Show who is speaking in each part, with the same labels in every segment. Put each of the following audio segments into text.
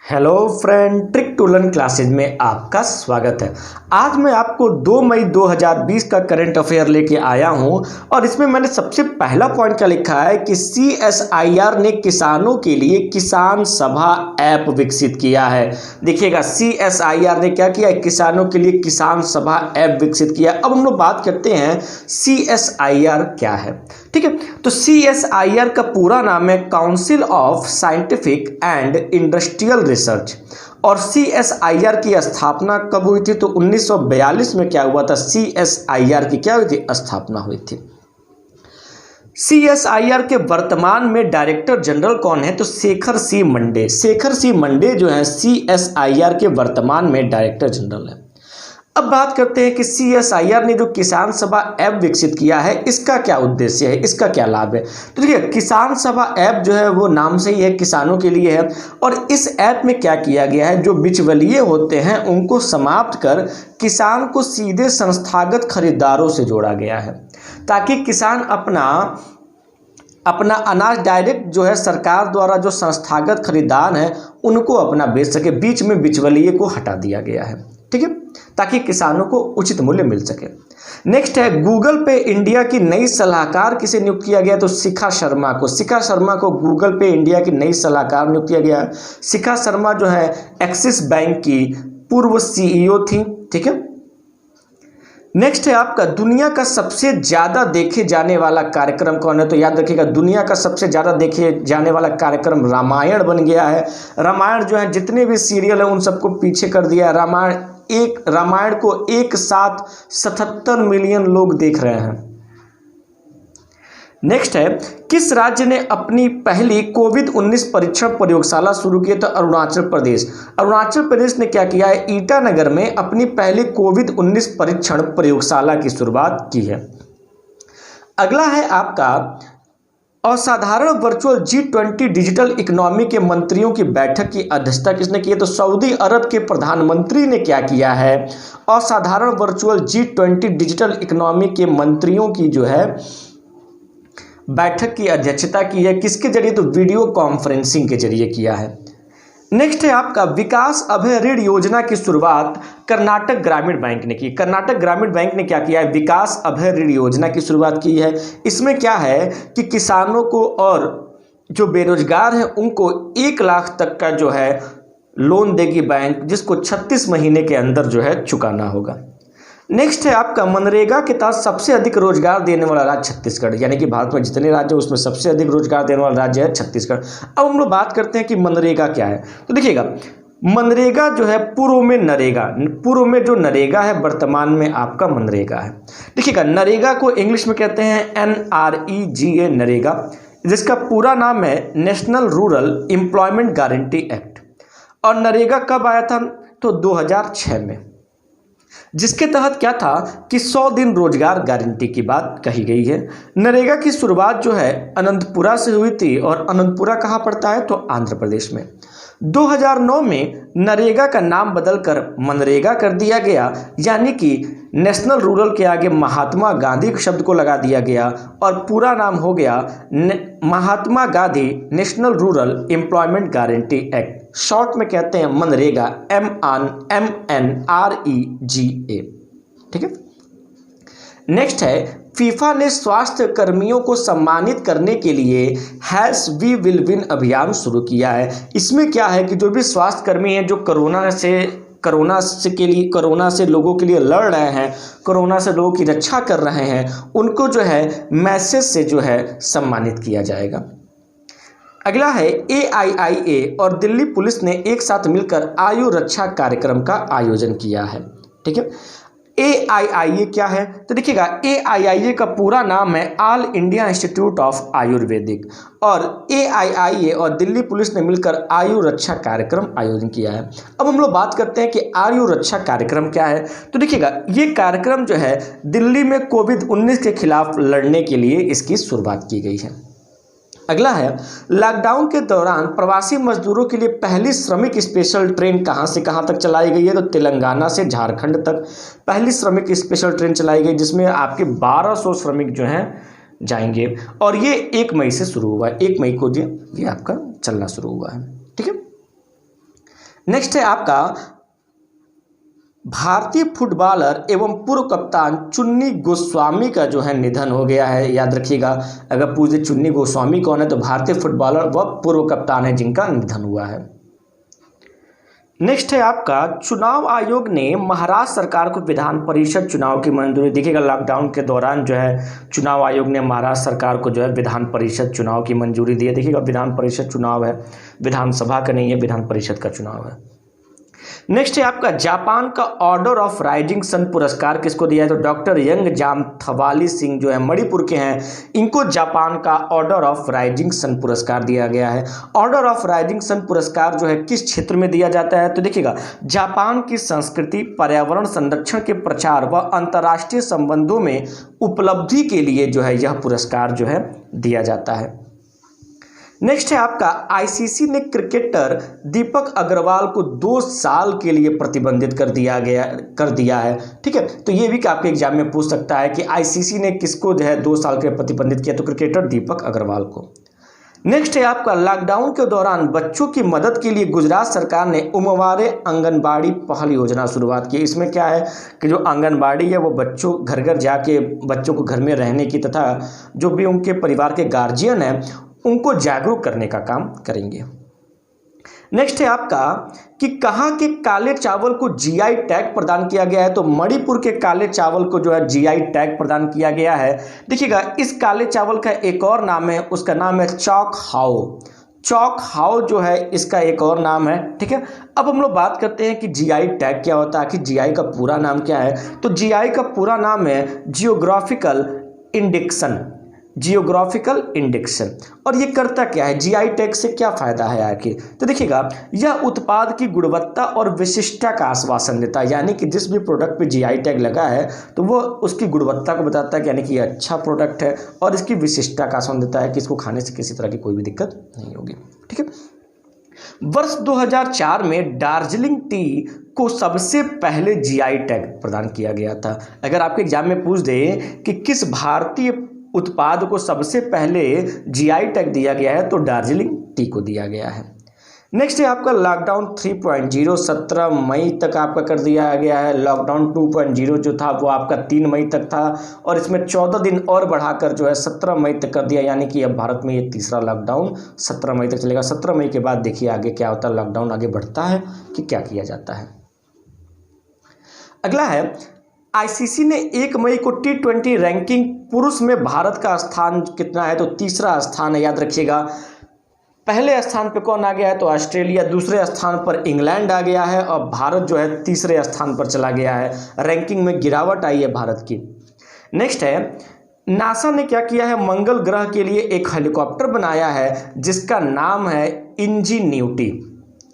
Speaker 1: Hello friend, trick to learn classes में आपका स्वागत है। आज मैं आपको 2 मई 2020 का करंट अफेयर लेके आया हूं और इसमें मैंने सबसे पहला पॉइंट क्या लिखा है कि CSIR ने किसानों के लिए किसान सभा ऐप विकसित किया है। देखिएगा, CSIR ने क्या किया है, किसानों के लिए किसान सभा ऐप विकसित किया। अब हम लोग बात करते हैं CSIR क्या है। ठीक है, तो CSIR का पूरा नाम है council of scientific and industrial research. और CSIR की स्थापना कब हुई थी? तो 1942 में क्या हुआ था, CSIR की क्या हुई थी, स्थापना हुई थी। CSIR के वर्तमान में डायरेक्टर जनरल कौन है? तो शेखर सी मंडे। शेखर सी मंडे जो है CSIR के वर्तमान में डायरेक्टर जनरल है। अब बात करते हैं कि CSIR ने जो किसान सभा ऐप विकसित किया है, इसका क्या उद्देश्य है, इसका क्या लाभ है। तो देखिए, किसान सभा ऐप जो है वो नाम से ही है, किसानों के लिए है। और इस ऐप में क्या किया गया है, जो बिचवलिए होते हैं उनको समाप्त कर किसान को सीधे संस्थागत खरीदारों से जोड़ा गया है, ताकि किसान अपना अनाज डायरेक्ट जो है सरकार द्वारा जो संस्थागत खरीदार हैं उनको अपना बेच सके। बीच में बिचवलिए को हटा दिया गया है, ठीक है, ताकि किसानों को उचित मूल्य मिल सके। नेक्स्ट है, गूगल पे इंडिया की नई सलाहकार किसे नियुक्त किया गया? तो शिखा शर्मा को। शिखा शर्मा को गूगल पे इंडिया की नई सलाहकार नियुक्त किया गया है। शिखा शर्मा जो है एक्सिस बैंक की पूर्व CEO थी, ठीक है। नेक्स्ट है आपका, दुनिया का सबसे ज्यादा देखे जाने वाला कार्यक्रम कौन है? तो याद रखिएगा, दुनिया का सबसे ज्यादा देखे जाने वाला कार्यक्रम रामायण बन गया है। रामायण जो है जितने भी सीरियल है उन सबको पीछे कर दिया है। रामायण को एक साथ 77 मिलियन लोग देख रहे हैं। नेक्स्ट है, किस राज्य ने अपनी पहली कोविड-19 परीक्षण प्रयोगशाला शुरू की? तो अरुणाचल प्रदेश। अरुणाचल प्रदेश ने क्या किया है, ईटानगर में अपनी पहली कोविड-19 परीक्षण प्रयोगशाला की शुरुआत की है। अगला है आपका, असाधारण वर्चुअल G20 डिजिटल इकोनॉमी के मंत्रियों की बैठक की अध्यक्षता किसने की है? तो सऊदी अरब के प्रधानमंत्री ने क्या किया है, असाधारण वर्चुअल G20 डिजिटल इकोनॉमी के मंत्रियों की जो है बैठक की अध्यक्षता की है। किसके जरिए? तो वीडियो कॉन्फ्रेंसिंग के जरिए किया है। नेक्स्ट है आपका, विकास अभय ऋण योजना की शुरुआत कर्नाटक ग्रामीण बैंक ने की। कर्नाटक ग्रामीण बैंक ने क्या किया है, विकास अभय ऋण योजना की शुरुआत की है। इसमें क्या है कि किसानों को और जो बेरोजगार हैं उनको 1 लाख तक का जो है लोन देगी बैंक, जिसको 36 महीने के अंदर जो है चुकाना होगा। नेक्स्ट है आपका, मनरेगा के तहत सबसे अधिक रोजगार देने वाला राज्य छत्तीसगढ़। यानी कि भारत में जितने राज्य हैं उसमें सबसे अधिक रोजगार देने वाला राज्य है छत्तीसगढ़। अब हम लोग बात करते हैं कि मनरेगा क्या है। तो देखिएगा, मनरेगा जो है पूर्व में जो नरेगा है, वर्तमान में आपका मनरेगा है। देखिएगा, नरेगा को इंग्लिश में कहते हैं NREGA, नरेगा, जिसका पूरा नाम है national Rural Employment Guarantee act. और नरेगा कब आया था? तो 2006 में, जिसके तहत क्या था कि 100 दिन रोजगार गारंटी की बात कही गई है। नरेगा की शुरुआत जो है अनंतपुरा से हुई थी, और अनंतपुरा कहाँ पड़ता है? तो आंध्र प्रदेश में। 2009 में नरेगा का नाम बदलकर मनरेगा कर दिया गया, यानी कि नेशनल रूरल के आगे महात्मा गांधी शब्द को लगा दिया गया और पूरा नाम हो गया Mahatma Gandhi National Rural Employment Guarantee Act. Short में कहते हैं मनरेगा, MNREGA, ठीक है। नेक्स्ट है, फीफा ने स्वास्थ्य कर्मियों को सम्मानित करने के लिए वी विल विन अभियान शुरू किया है। इसमें क्या है कि जो भी स्वास्थ्य कर्मी हैं जो कोरोना से लोगों के लिए लड़ रहे हैं, कोरोना से लोगों की रक्षा कर रहे हैं, उनको जो है मैसेज से जो है सम्मानित किया जाएगा। अगला है, AIIA और दिल्ली पुलिस ने एक साथ मिलकर आयु रक्षा कार्यक्रम का आयोजन किया है, ठीक है। AIIA क्या है? तो देखिएगा, AIIA का पूरा नाम है all India institute of Ayurvedic, और AIIA और दिल्ली पुलिस ने मिलकर आयु रक्षा कार्यक्रम आयोजन किया है। अब हम लोग बात करते हैं कि आयु रक्षा कार्यक्रम क्या है। तो देखिएगा, ये कार्यक्रम जो है दिल्ली में कोविड-19 के खिलाफ लड़ने के लिए इसकी शुरुआत की गई है। अगला है, लॉकडाउन के दौरान प्रवासी मजदूरों के लिए पहली श्रमिक स्पेशल ट्रेन कहां से कहां तक चलाई गई है? तो तेलंगाना से झारखंड तक पहली श्रमिक स्पेशल ट्रेन चलाई गई, जिसमें आपके 1200 श्रमिक जो हैं जाएंगे, और ये 1 मई से शुरू हुआ है। 1 मई को ये आपका चलना शुरू हुआ है, ठीक है। नेक्स्ट है आपका भारतीय फुटबॉलर एवं पूर्व कप्तान चुन्नी गोस्वामी का जो है निधन हो गया है। याद रखिएगा, अगर पूछे चुन्नी गोस्वामी कौन है तो भारतीय फुटबॉलर व पूर्व कप्तान है जिनका निधन हुआ है। नेक्स्ट है आपका चुनाव आयोग ने महाराष्ट्र सरकार को विधान परिषद चुनाव की मंजूरी। देखिएगा, लॉकडाउन के दौरान जो है चुनाव आयोग ने महाराष्ट्र सरकार को जो है विधान परिषद चुनाव की मंजूरी दी है। देखिएगा, विधान परिषद चुनाव है, विधानसभा का नहीं है, विधान परिषद का चुनाव है। नेक्स्ट है आपका जापान का ऑर्डर ऑफ राइजिंग सन पुरस्कार किसको दिया है तो डॉक्टर यंग जामथवाली सिंह जो है मणिपुर के हैं, इनको जापान का ऑर्डर ऑफ राइजिंग सन पुरस्कार दिया गया है। ऑर्डर ऑफ राइजिंग सन पुरस्कार जो है किस क्षेत्र में दिया जाता है तो देखिएगा, जापान की संस्कृति, पर्यावरण संरक्षण के प्रचार व अंतर्राष्ट्रीय संबंधों में उपलब्धि के लिए जो है यह पुरस्कार जो है दिया जाता है। नेक्स्ट है आपका आईसीसी ने क्रिकेटर दीपक अग्रवाल को 2 साल के लिए प्रतिबंधित कर दिया है। ठीक है, तो ये भी आपके एग्जाम में पूछ सकता है कि आईसीसी ने किसको जो है 2 साल के लिए प्रतिबंधित किया तो क्रिकेटर दीपक अग्रवाल को। नेक्स्ट है आपका लॉकडाउन के दौरान बच्चों की मदद के लिए गुजरात सरकार ने उमवारे आंगनबाड़ी पहल योजना शुरुआत की। इसमें क्या है कि जो आंगनबाड़ी है वो बच्चों घर घर जाके बच्चों को घर में रहने की तथा जो भी उनके परिवार के गार्जियन हैं उनको जागरूक करने का काम करेंगे। नेक्स्ट है आपका कि कहाँ के काले चावल को जीआई टैग प्रदान किया गया है तो मणिपुर के काले चावल को जो है जीआई टैग प्रदान किया गया है। देखिएगा, इस काले चावल का एक और नाम है, उसका नाम है चौक हाओ। चौक हाओ जो है इसका एक और नाम है। ठीक है, अब हम लोग बात करते हैं कि जीआई टैग क्या होता है, कि जीआई का पूरा नाम क्या है तो जीआई का पूरा नाम है जियोग्राफिकल इंडिकेशन। Geographical indication. और ये करता क्या है, जीआई टैग से क्या फायदा है आखिर तो देखिएगा, यह उत्पाद की गुणवत्ता और विशिष्टता का आश्वासन देता है। यानी कि जिस भी प्रोडक्ट पे जीआई टैग लगा है तो वो उसकी गुणवत्ता को बताता है कि यानी कि ये अच्छा प्रोडक्ट है और इसकी विशिष्टता का आश्वासन देता है कि इसको खाने से किसी तरह की कोई भी दिक्कत नहीं होगी। ठीक है, वर्ष 2004 में दार्जिलिंग टी को सबसे पहले जीआई टैग प्रदान किया गया था। अगर आपके एग्जाम में पूछ दे कि किस भारतीय उत्पाद को सबसे पहले जीआई टैग दिया गया है तो दार्जिलिंग टी को दिया गया है। नेक्स्ट है आपका लॉकडाउन 3.0 17 मई तक आपका कर दिया गया है। लॉकडाउन 2.0 जो था वो आपका 3 मई तक था और इसमें 14 दिन और बढ़ाकर जो है 17 मई तक कर दिया। यानी कि अब भारत में ये तीसरा लॉकडाउन 17 मई तक चलेगा। 17 मई के बाद देखिए आगे क्या होता है, लॉकडाउन आगे बढ़ता है कि क्या किया जाता है। अगला है आईसीसी ने 1 मई को T20 रैंकिंग पुरुष में भारत का स्थान कितना है तो तीसरा स्थान है। याद रखिएगा, पहले स्थान पे कौन आ गया है तो ऑस्ट्रेलिया, दूसरे स्थान पर इंग्लैंड आ गया है और भारत जो है तीसरे स्थान पर चला गया है। रैंकिंग में गिरावट आई है भारत की। नेक्स्ट है नासा ने क्या किया है, मंगल ग्रह के लिए एक हेलीकॉप्टर बनाया है जिसका नाम है इंजीन्यूटी।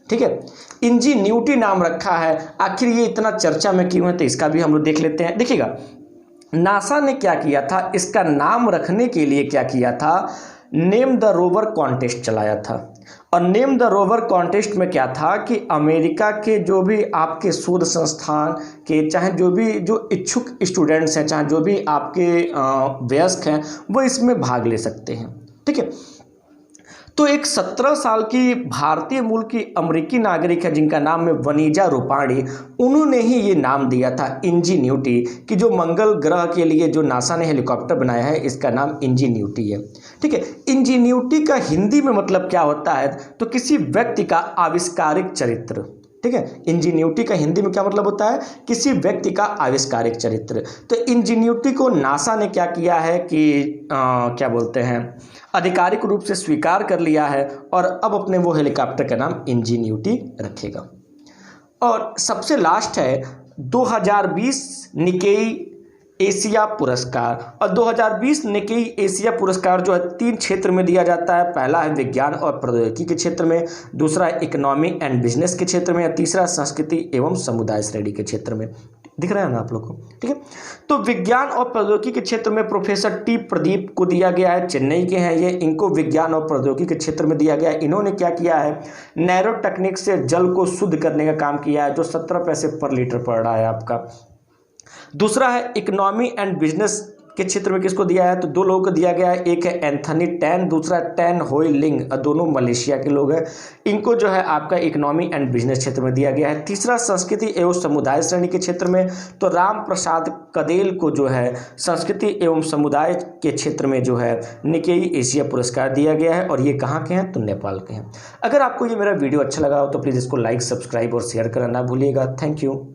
Speaker 1: ठीक है, इंजीन्यूटी नाम रखा है। आखिर ये इतना चर्चा में क्यों है तो इसका भी हम लोग देख लेते हैं। देखिएगा, नासा ने क्या किया था, इसका नाम रखने के लिए क्या किया था, नेम द रोवर कॉन्टेस्ट चलाया था। और नेम द रोवर कॉन्टेस्ट में क्या था कि अमेरिका के जो भी आपके शोध संस्थान के चाहे जो भी जो इच्छुक स्टूडेंट्स हैं, चाहे जो भी आपके वयस्क हैं, वो इसमें भाग ले सकते हैं। ठीक है, तो एक 17 साल की भारतीय मूल की अमेरिकी नागरिक है जिनका नाम है वनीजा रूपाणी, उन्होंने ही ये नाम दिया था इंजीन्यूटी कि जो मंगल ग्रह के लिए जो नासा ने हेलीकॉप्टर बनाया है इसका नाम इंजीन्यूटी है। ठीक है, इंजीन्यूटी का हिंदी में मतलब क्या होता है तो किसी व्यक्ति का आविष्कारिक चरित्र। ठीक है, इंजीन्यूटी का हिंदी में क्या मतलब होता है, किसी व्यक्ति का आविष्कारिक चरित्र। तो इंजीन्यूटी को नासा ने क्या किया है कि क्या बोलते हैं, आधिकारिक रूप से स्वीकार कर लिया है और अब अपने वो हेलीकॉप्टर का नाम इंजीन्यूटी रखेगा। और सबसे लास्ट है 2020 निकेई एशिया पुरस्कार। और 2020 निकेई एशिया पुरस्कार जो है 3 क्षेत्र में दिया जाता है। पहला है विज्ञान और प्रौद्योगिकी के क्षेत्र में, दूसरा है इकोनॉमी एंड बिजनेस के क्षेत्र में, तीसरा संस्कृति एवं समुदाय श्रेणी के क्षेत्र में। दिख रहा है ना आप लोग को। ठीक है, तो विज्ञान और प्रौद्योगिकी के क्षेत्र में प्रोफेसर टी प्रदीप को दिया गया है, चेन्नई के हैं ये, इनको विज्ञान और प्रौद्योगिकी के क्षेत्र में दिया गया है। इन्होंने क्या किया है, नैरो टेक्निक से जल को शुद्ध करने का काम किया है जो 17 पैसे पर लीटर पड़ रहा है आपका। दूसरा है इकोनॉमी एंड बिजनेस के क्षेत्र में किसको दिया है, तो 2 लोगों को दिया गया है, एक है एंथनी टैन, दूसरा टैन होई लिंग, दोनों मलेशिया के लोग हैं। इनको जो है आपका इकोनॉमी एंड बिजनेस क्षेत्र में दिया गया है। तीसरा संस्कृति एवं समुदाय श्रेणी के क्षेत्र में, तो राम प्रसाद कदेल को जो है संस्कृति एवं समुदाय के क्षेत्र में जो है निकेई एशिया पुरस्कार दिया गया है, और ये कहाँ के हैं, तो नेपाल के हैं। अगर आपको ये मेरा वीडियो अच्छा लगा हो तो प्लीज़ इसको लाइक, सब्सक्राइब और शेयर करना ना भूलिएगा। Thank you.